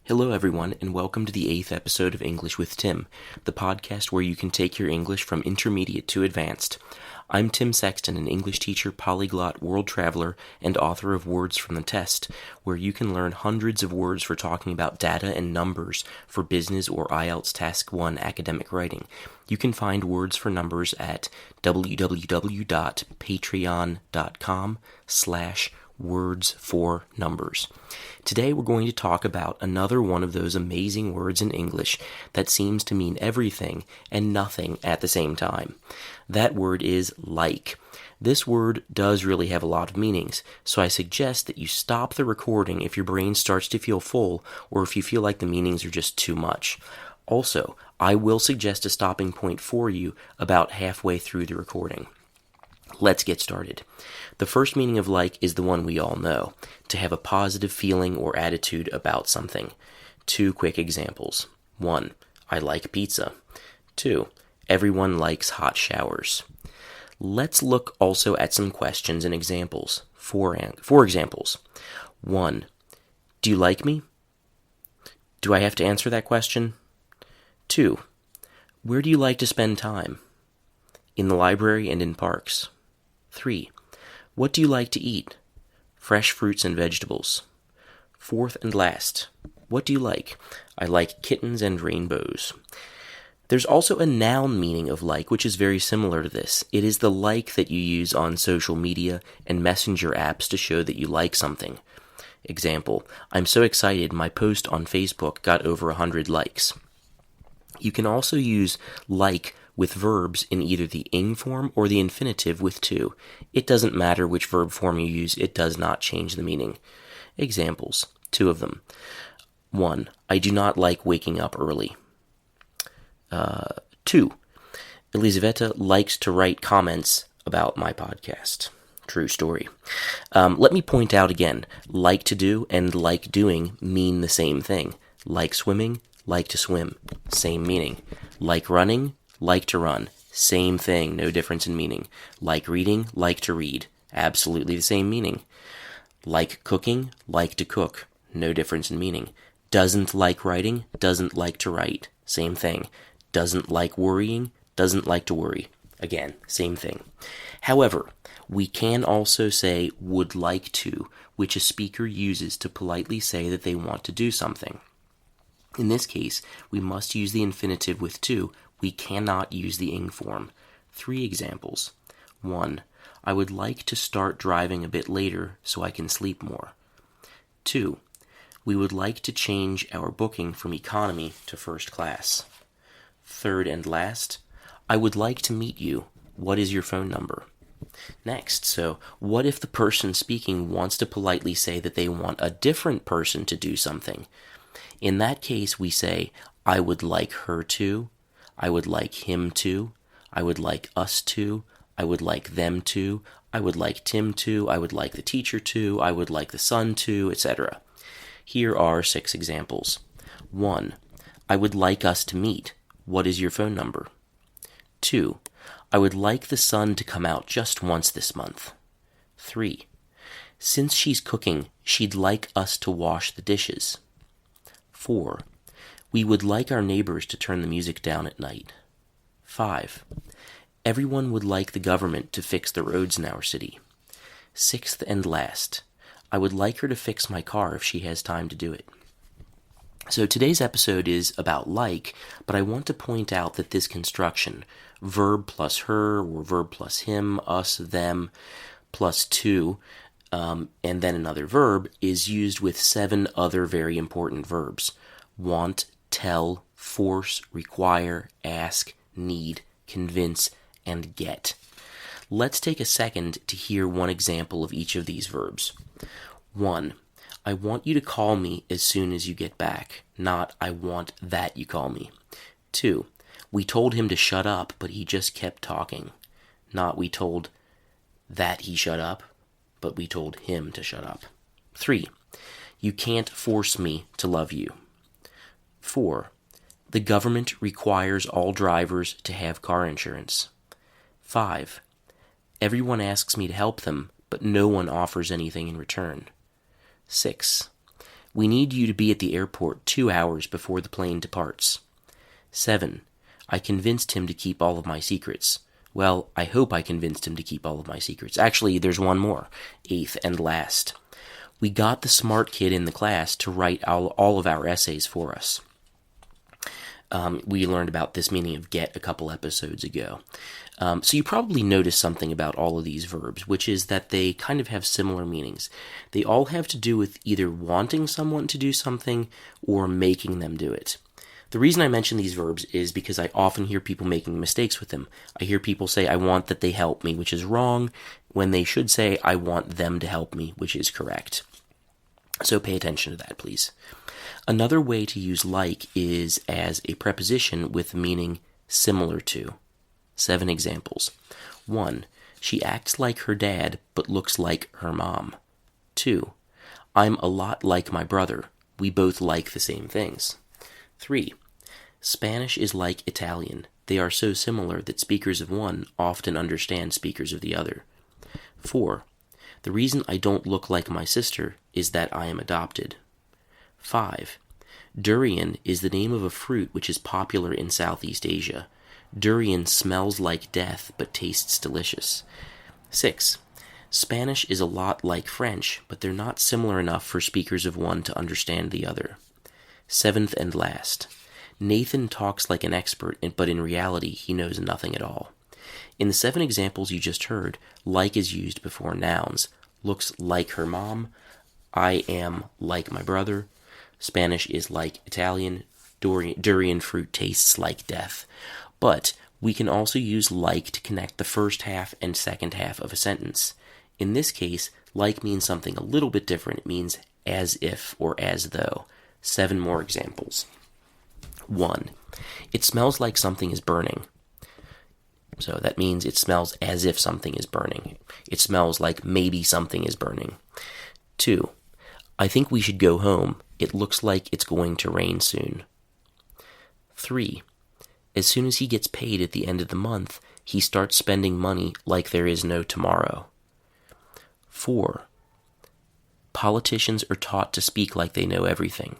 Hello, everyone, and welcome to the 8th episode of English with Tim, the podcast where you can take your English from intermediate to advanced. I'm Tim Sexton, an English teacher, polyglot, world traveler, and author of Words from the Test, where you can learn hundreds of words for talking about data and numbers for business or IELTS Task 1 academic writing. You can find Words for Numbers at www.patreon.com/words4numbers. Today we're going to talk about another one of those amazing words in English that seems to mean everything and nothing at the same time. That word is like. This word does really have a lot of meanings, so I suggest that you stop the recording if your brain starts to feel full or if you feel like the meanings are just too much. Also, I will suggest a stopping point for you about halfway through the recording. Let's get started. The first meaning of like is the one we all know, to have a positive feeling or attitude about something. Two quick examples. 1. I like pizza. 2. Everyone likes hot showers. Let's look also at some questions and examples. For examples. 1. Do you like me? Do I have to answer that question? 2. Where do you like to spend time? In the library and in parks. 3. What do you like to eat? Fresh fruits and vegetables. 4th and last. What do you like? I like kittens and rainbows. There's also a noun meaning of like, which is very similar to this. It is the like that you use on social media and messenger apps to show that you like something. Example, I'm so excited my post on Facebook got over 100 likes. You can also use like with verbs in either the ing form or the infinitive with to. It doesn't matter which verb form you use, it does not change the meaning. Examples, 2 of them. 1. I do not like waking up early. 2. Elisaveta likes to write comments about my podcast. True story. Let me point out again, like to do and like doing mean the same thing. Like swimming, like to swim. Same meaning. Like running, like to run. Same thing, no difference in meaning. Like reading, like to read. Absolutely the same meaning. Like cooking, like to cook. No difference in meaning. Doesn't like writing, doesn't like to write. Same thing. Doesn't like worrying, doesn't like to worry. Again, same thing. However, we can also say would like to, which a speaker uses to politely say that they want to do something. In this case, we must use the infinitive with to. We cannot use the ing form. 3 examples. 1. I would like to start driving a bit later so I can sleep more. 2. We would like to change our booking from economy to first class. 3rd and last. I would like to meet you. What is your phone number? Next, so what if the person speaking wants to politely say that they want a different person to do something? In that case, we say, I would like her to, I would like him to, I would like us to, I would like them to, I would like Tim to, I would like the teacher to, I would like the son to, etc. Here are 6 examples. 1. I would like us to meet. What is your phone number? 2. I would like the sun to come out just once this month. 3. Since she's cooking, she'd like us to wash the dishes. 4. We would like our neighbors to turn the music down at night. 5. Everyone would like the government to fix the roads in our city. 6th and last. I would like her to fix my car if she has time to do it. So today's episode is about like, but I want to point out that this construction, verb plus her, or verb plus him, us, them, plus to, and then another verb, is used with 7 other very important verbs. Want, tell, force, require, ask, need, convince, and get. Let's take a second to hear one example of each of these verbs. 1. I want you to call me as soon as you get back, not I want that you call me. 2. We told him to shut up, but he just kept talking. Not we told that he shut up, but we told him to shut up. 3. You can't force me to love you. 4. The government requires all drivers to have car insurance. 5. Everyone asks me to help them, but no one offers anything in return. 6. We need you to be at the airport 2 hours before the plane departs. 7. I convinced him to keep all of my secrets. Well, I hope I convinced him to keep all of my secrets. Actually, there's one more. 8th and last. We got the smart kid in the class to write all of our essays for us. We learned about this meaning of get a couple episodes ago. So you probably noticed something about all of these verbs, which is that they kind of have similar meanings. They all have to do with either wanting someone to do something or making them do it. The reason I mention these verbs is because I often hear people making mistakes with them. I hear people say, I want that they help me, which is wrong, when they should say, I want them to help me, which is correct. So pay attention to that, please. Another way to use like is as a preposition with meaning similar to. 7 examples. 1. She acts like her dad, but looks like her mom. 2. I'm a lot like my brother. We both like the same things. 3. Spanish is like Italian. They are so similar that speakers of one often understand speakers of the other. 4. The reason I don't look like my sister is that I am adopted. 5. Durian is the name of a fruit which is popular in Southeast Asia. Durian smells like death but tastes delicious. 6. Spanish is a lot like French, but they're not similar enough for speakers of one to understand the other. 7th and last. Nathan talks like an expert, but in reality he knows nothing at all. In the 7 examples you just heard, like is used before nouns. Looks like her mom. I am like my brother. Spanish is like Italian. Durian fruit tastes like death. But we can also use like to connect the first half and second half of a sentence. In this case, like means something a little bit different. It means as if or as though. 7 more examples. 1. It smells like something is burning. So that means it smells as if something is burning. It smells like maybe something is burning. 2. I think we should go home. It looks like it's going to rain soon. 3. As soon as he gets paid at the end of the month, he starts spending money like there is no tomorrow. 4. Politicians are taught to speak like they know everything.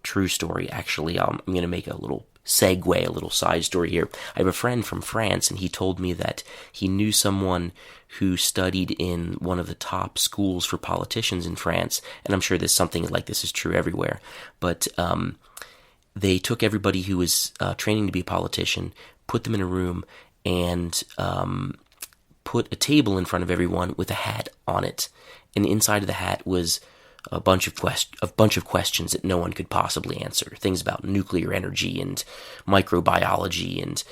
True story, actually. I'm going to make a little segue, a little side story here. I have a friend from France, and he told me that he knew someone who studied in one of the top schools for politicians in France, and I'm sure there's something like this is true everywhere, but they took everybody who was training to be a politician, put them in a room, and put a table in front of everyone with a hat on it, and inside of the hat was a bunch of questions that no one could possibly answer. Things about nuclear energy and microbiology and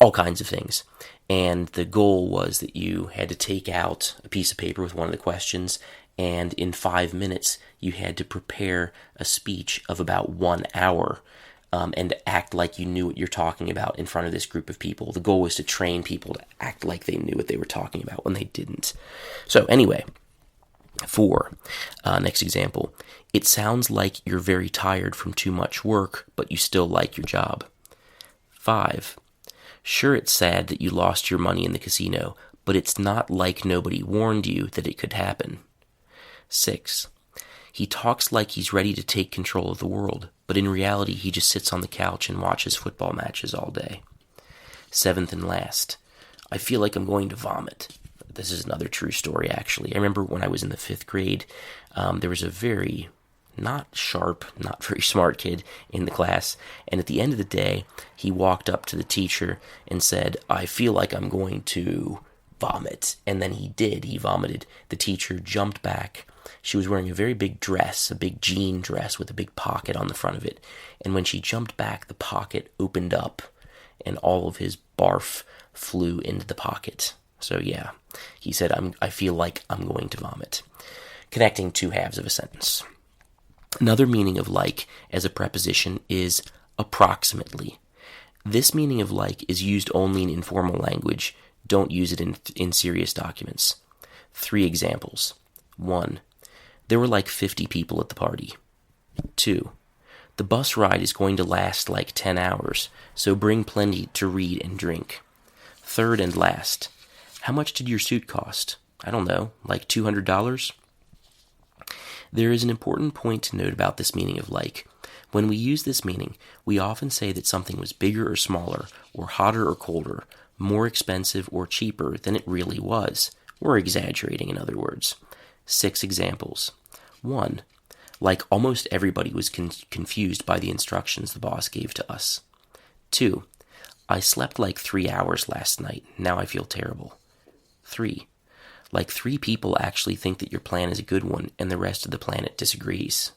all kinds of things. And the goal was that you had to take out a piece of paper with one of the questions, and in 5 minutes you had to prepare a speech of about 1 hour and act like you knew what you're talking about in front of this group of people. The goal was to train people to act like they knew what they were talking about when they didn't. So anyway, 4. Next example. It sounds like you're very tired from too much work, but you still like your job. 5. Sure, it's sad that you lost your money in the casino, but it's not like nobody warned you that it could happen. 6. He talks like he's ready to take control of the world, but in reality he just sits on the couch and watches football matches all day. 7th and last. I feel like I'm going to vomit. This is another true story, actually. I remember when I was in the 5th grade, there was a very not sharp, not very smart kid in the class, and at the end of the day, he walked up to the teacher and said, I feel like I'm going to vomit. And then he did. He vomited. The teacher jumped back. She was wearing a very big dress, a big jean dress with a big pocket on the front of it. And when she jumped back, the pocket opened up, and all of his barf flew into the pocket. So yeah, he said, I feel like I'm going to vomit. Connecting 2 halves of a sentence. Another meaning of like as a preposition is approximately. This meaning of like is used only in informal language. Don't use it in serious documents. 3 examples. 1. There were like 50 people at the party. 2. The bus ride is going to last like 10 hours, so bring plenty to read and drink. 3rd and last. How much did your suit cost? I don't know, like $200? There is an important point to note about this meaning of like. When we use this meaning, we often say that something was bigger or smaller, or hotter or colder, more expensive or cheaper than it really was. We're exaggerating, in other words. 6 examples. 1. Like almost everybody was confused by the instructions the boss gave to us. 2. I slept like 3 hours last night. Now I feel terrible. 3. Like 3 people actually think that your plan is a good one and the rest of the planet disagrees.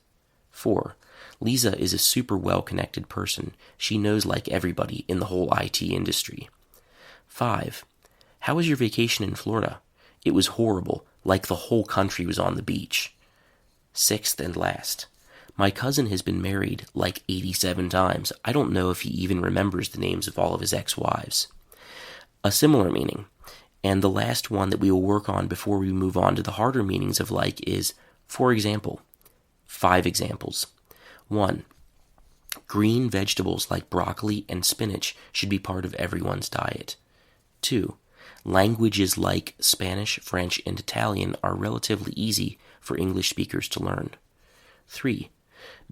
4. Lisa is a super well-connected person. She knows like everybody in the whole IT industry. 5. How was your vacation in Florida? It was horrible, like the whole country was on the beach. 6th and last. My cousin has been married like 87 times. I don't know if he even remembers the names of all of his ex-wives. A similar meaning, and the last one that we will work on before we move on to the harder meanings of like is, for example. 5 examples. 1. Green vegetables like broccoli and spinach should be part of everyone's diet. 2. Languages like Spanish, French, and Italian are relatively easy for English speakers to learn. 3.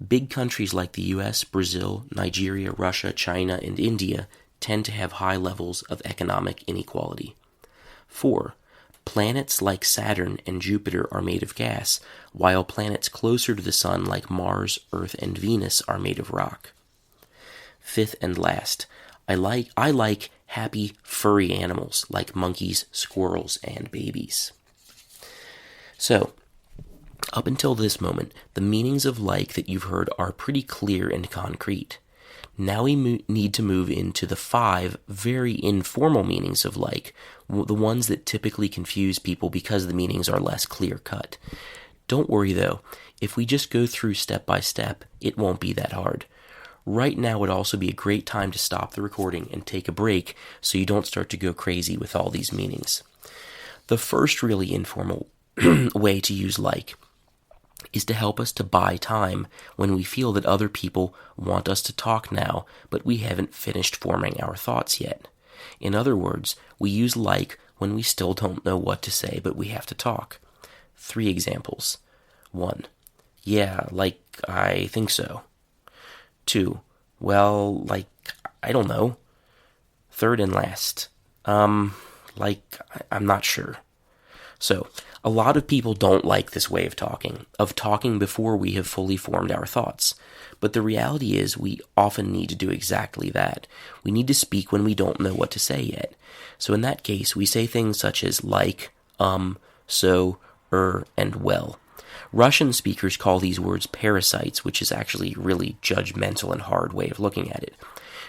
Big countries like the US, Brazil, Nigeria, Russia, China, and India tend to have high levels of economic inequality. 4. Planets like Saturn and Jupiter are made of gas, while planets closer to the Sun like Mars, Earth, and Venus are made of rock. 5th and last, I like happy, furry animals like monkeys, squirrels, and babies. So, up until this moment, the meanings of like that you've heard are pretty clear and concrete. Now we need to move into the 5 very informal meanings of like, the ones that typically confuse people because the meanings are less clear-cut. Don't worry though, if we just go through step by step, it won't be that hard. Right now would also be a great time to stop the recording and take a break so you don't start to go crazy with all these meanings. The first really informal way to use like is to help us to buy time when we feel that other people want us to talk now, but we haven't finished forming our thoughts yet. In other words, we use like when we still don't know what to say, but we have to talk. 3 examples. 1. Yeah, like, I think so. 2. Well, like, I don't know. 3rd and last. I'm not sure. So, a lot of people don't like this way of talking before we have fully formed our thoughts. But the reality is we often need to do exactly that. We need to speak when we don't know what to say yet. So in that case, we say things such as like, so, and well. Russian speakers call these words parasites, which is actually a really judgmental and hard way of looking at it.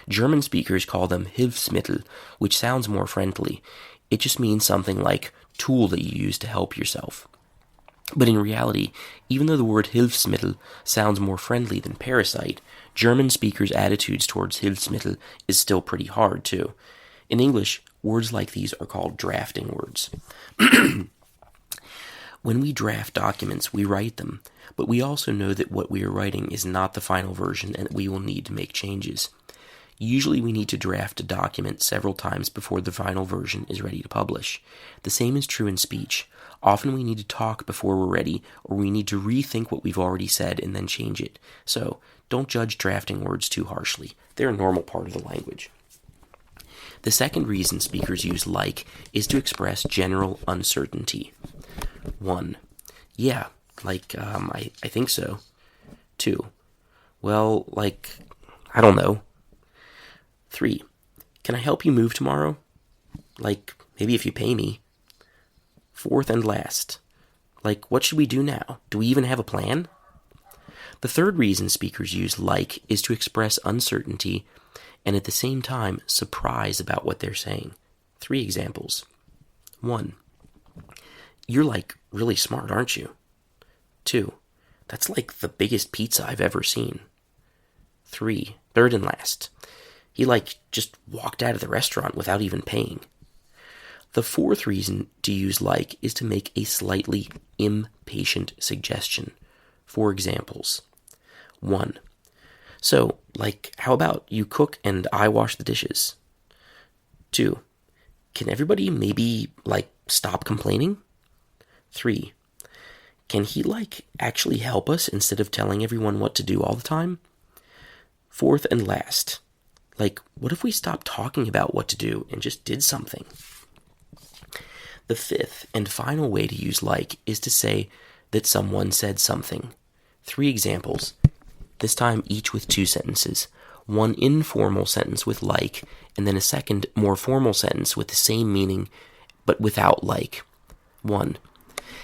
German speakers call them Hilfsmittel, which sounds more friendly. It just means something like tool that you use to help yourself. But in reality, even though the word Hilfsmittel sounds more friendly than parasite, German speakers' attitudes towards Hilfsmittel is still pretty hard too. In English, words like these are called drafting words. When we draft documents, we write them, but we also know that what we are writing is not the final version and that we will need to make changes. Usually we need to draft a document several times before the final version is ready to publish. The same is true in speech. Often we need to talk before we're ready, or we need to rethink what we've already said and then change it. So, don't judge drafting words too harshly. They're a normal part of the language. The second reason speakers use like is to express general uncertainty. 1. Yeah, like, I think so. 2. Well, like, I don't know. 3. Can I help you move tomorrow? Like, maybe if you pay me. 4th and last. Like, what should we do now? Do we even have a plan? The third reason speakers use like is to express uncertainty and at the same time surprise about what they're saying. 3 examples. 1. You're like really smart, aren't you? 2. That's like the biggest pizza I've ever seen. 3. Third and last. He just walked out of the restaurant without even paying. The fourth reason to use like is to make a slightly impatient suggestion. 4 examples. 1. So, how about you cook and I wash the dishes? 2. Can everybody maybe, stop complaining? 3. can he actually help us instead of telling everyone what to do all the time? Fourth and last, what if we stopped talking about what to do and just did something? The fifth and final way to use is to say that someone said something. 3 examples, this time each with 2 sentences. One informal sentence with and then a second more formal sentence with the same meaning but without 1.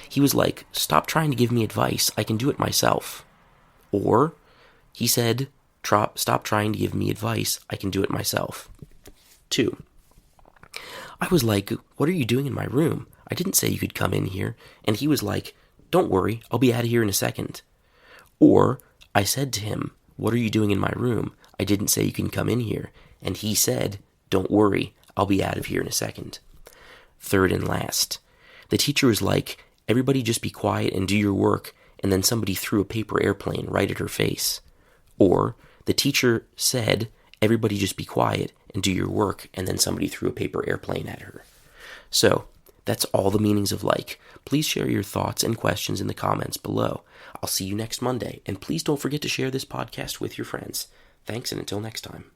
He was like, stop trying to give me advice, I can do it myself. Or, he said, stop trying to give me advice, I can do it myself. 2. I was like, what are you doing in my room? I didn't say you could come in here. And he was like, don't worry, I'll be out of here in a second. Or, I said to him, what are you doing in my room? I didn't say you can come in here. And he said, don't worry, I'll be out of here in a second. Third and last, the teacher was like, everybody just be quiet and do your work, and then somebody threw a paper airplane right at her face. Or, the teacher said, everybody just be quiet and do your work, and then somebody threw a paper airplane at her. So, that's all the meanings of Please share your thoughts and questions in the comments below. I'll see you next Monday, and please don't forget to share this podcast with your friends. Thanks, and until next time.